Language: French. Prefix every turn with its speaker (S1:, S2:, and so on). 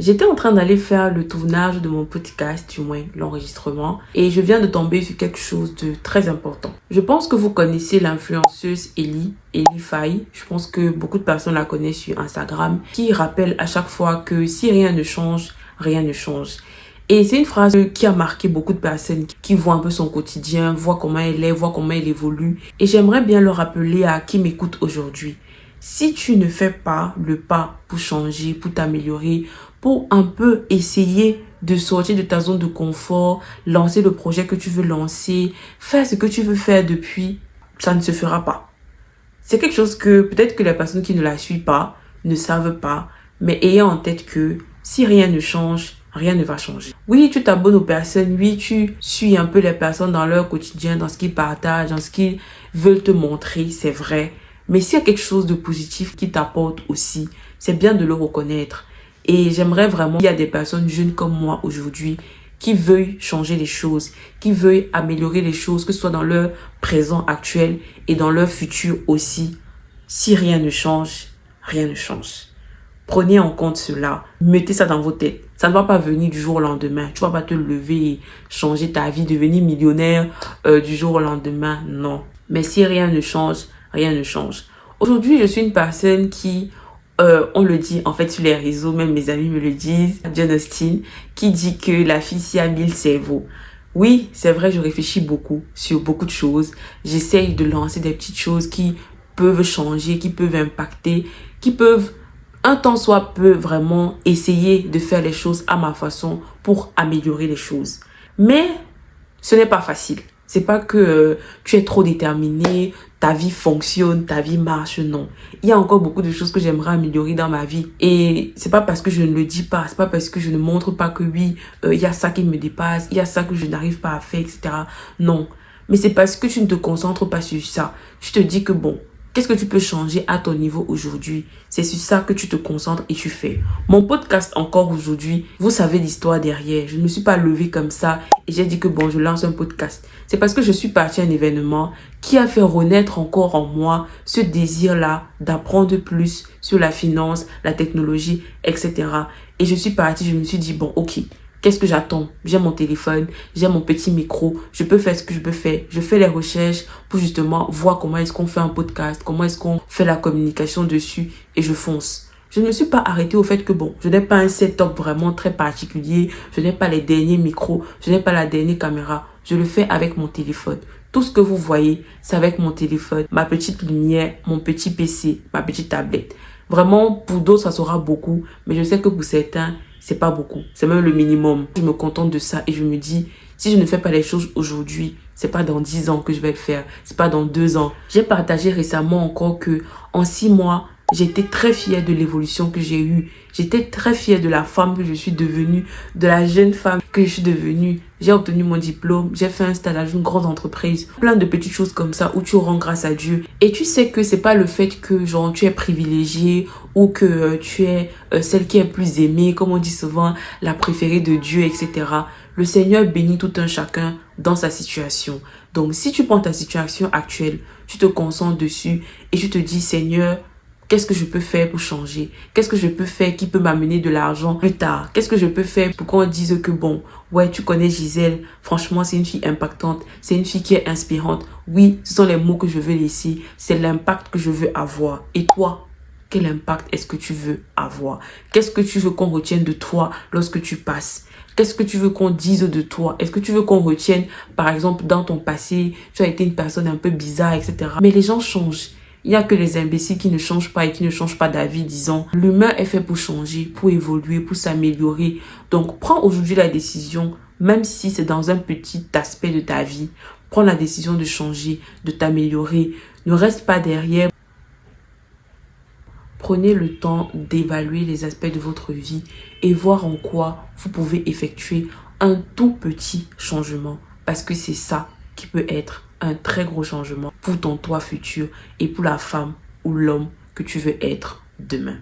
S1: J'étais en train d'aller faire le tournage de mon podcast, du moins l'enregistrement, et je viens de tomber sur quelque chose de très important. Je pense que vous connaissez l'influenceuse Ellie Faye. Je pense que beaucoup de personnes la connaissent sur Instagram, qui rappelle à chaque fois que si rien ne change, rien ne change. Et c'est une phrase qui a marqué beaucoup de personnes qui voient un peu son quotidien, voient comment elle est, voient comment elle évolue. Et j'aimerais bien le rappeler à qui m'écoute aujourd'hui. Si tu ne fais pas le pas pour changer, pour t'améliorer, pour un peu essayer de sortir de ta zone de confort, lancer le projet que tu veux lancer, faire ce que tu veux faire depuis, ça ne se fera pas. C'est quelque chose que peut-être que les personnes qui ne la suivent pas ne savent pas, mais ayez en tête que si rien ne change, rien ne va changer. Oui, tu t'abonnes aux personnes, oui, tu suis un peu les personnes dans leur quotidien, dans ce qu'ils partagent, dans ce qu'ils veulent te montrer, c'est vrai. Mais s'il y a quelque chose de positif qui t'apporte aussi, c'est bien de le reconnaître. Et j'aimerais vraiment qu'il y a des personnes jeunes comme moi aujourd'hui qui veuillent changer les choses, qui veuillent améliorer les choses, que ce soit dans leur présent actuel et dans leur futur aussi. Si rien ne change, rien ne change. Prenez en compte cela, mettez ça dans vos têtes. Ça ne va pas venir du jour au lendemain. Tu ne vas pas te lever et changer ta vie, devenir millionnaire du jour au lendemain. Non. Mais si rien ne change, rien ne change. Aujourd'hui, je suis une personne qui, on le dit en fait sur les réseaux, même mes amis me le disent, John Austin, qui dit que la fille s'y a 1000 cerveaux. Oui, c'est vrai, je réfléchis beaucoup sur beaucoup de choses. J'essaye de lancer des petites choses qui peuvent changer, qui peuvent impacter, qui peuvent un temps soit peu vraiment essayer de faire les choses à ma façon pour améliorer les choses. Mais ce n'est pas facile. C'est pas que tu es trop déterminé, ta vie fonctionne, ta vie marche, non. Il y a encore beaucoup de choses que j'aimerais améliorer dans ma vie. Et c'est pas parce que je ne le dis pas, c'est pas parce que je ne montre pas que oui, il y a ça qui me dépasse, il y a ça que je n'arrive pas à faire, etc. Non. Mais c'est parce que tu ne te concentres pas sur ça. Tu te dis que bon, qu'est-ce que tu peux changer à ton niveau aujourd'hui? C'est sur ça que tu te concentres et tu fais. Mon podcast encore aujourd'hui, vous savez l'histoire derrière. Je ne me suis pas levée comme ça et j'ai dit que bon, je lance un podcast. C'est parce que je suis partie à un événement qui a fait renaître encore en moi ce désir-là d'apprendre plus sur la finance, la technologie, etc. Et je suis partie, je me suis dit bon, ok. Qu'est-ce que j'attends? J'ai mon téléphone, j'ai mon petit micro, je peux faire ce que je peux faire. Je fais les recherches pour justement voir comment est-ce qu'on fait un podcast, comment est-ce qu'on fait la communication dessus et je fonce. Je ne me suis pas arrêtée au fait que bon, je n'ai pas un setup vraiment très particulier, je n'ai pas les derniers micros, je n'ai pas la dernière caméra. Je le fais avec mon téléphone. Tout ce que vous voyez, c'est avec mon téléphone, ma petite lumière, mon petit PC, ma petite tablette. Vraiment, pour d'autres, ça sera beaucoup, mais je sais que pour certains, c'est pas beaucoup. C'est même le minimum. Je me contente de ça et je me dis, si je ne fais pas les choses aujourd'hui, c'est pas dans 10 ans que je vais le faire. C'est pas dans 2 ans. J'ai partagé récemment encore que en 6 mois, j'étais très fière de l'évolution que j'ai eue. J'étais très fière de la femme que je suis devenue, de la jeune femme que je suis devenue. J'ai obtenu mon diplôme, j'ai fait un stage dans une grande entreprise. Plein de petites choses comme ça où tu rends grâce à Dieu. Et tu sais que c'est pas le fait que genre tu es privilégiée ou que tu es celle qui est plus aimée, comme on dit souvent, la préférée de Dieu, etc. Le Seigneur bénit tout un chacun dans sa situation. Donc si tu prends ta situation actuelle, tu te concentres dessus et tu te dis Seigneur, qu'est-ce que je peux faire pour changer? Qu'est-ce que je peux faire qui peut m'amener de l'argent plus tard? Qu'est-ce que je peux faire pour qu'on dise que bon, ouais, tu connais Gisèle, franchement, c'est une fille impactante, c'est une fille qui est inspirante. Oui, ce sont les mots que je veux laisser, c'est l'impact que je veux avoir. Et toi, quel impact est-ce que tu veux avoir? Qu'est-ce que tu veux qu'on retienne de toi lorsque tu passes? Qu'est-ce que tu veux qu'on dise de toi? Est-ce que tu veux qu'on retienne, par exemple, dans ton passé, tu as été une personne un peu bizarre, etc. Mais les gens changent. Il n'y a que les imbéciles qui ne changent pas et qui ne changent pas d'avis, disons. L'humain est fait pour changer, pour évoluer, pour s'améliorer. Donc, prends aujourd'hui la décision, même si c'est dans un petit aspect de ta vie. Prends la décision de changer, de t'améliorer. Ne reste pas derrière. Prenez le temps d'évaluer les aspects de votre vie et voir en quoi vous pouvez effectuer un tout petit changement. Parce que c'est ça qui peut être un très gros changement pour ton toi futur et pour la femme ou l'homme que tu veux être demain.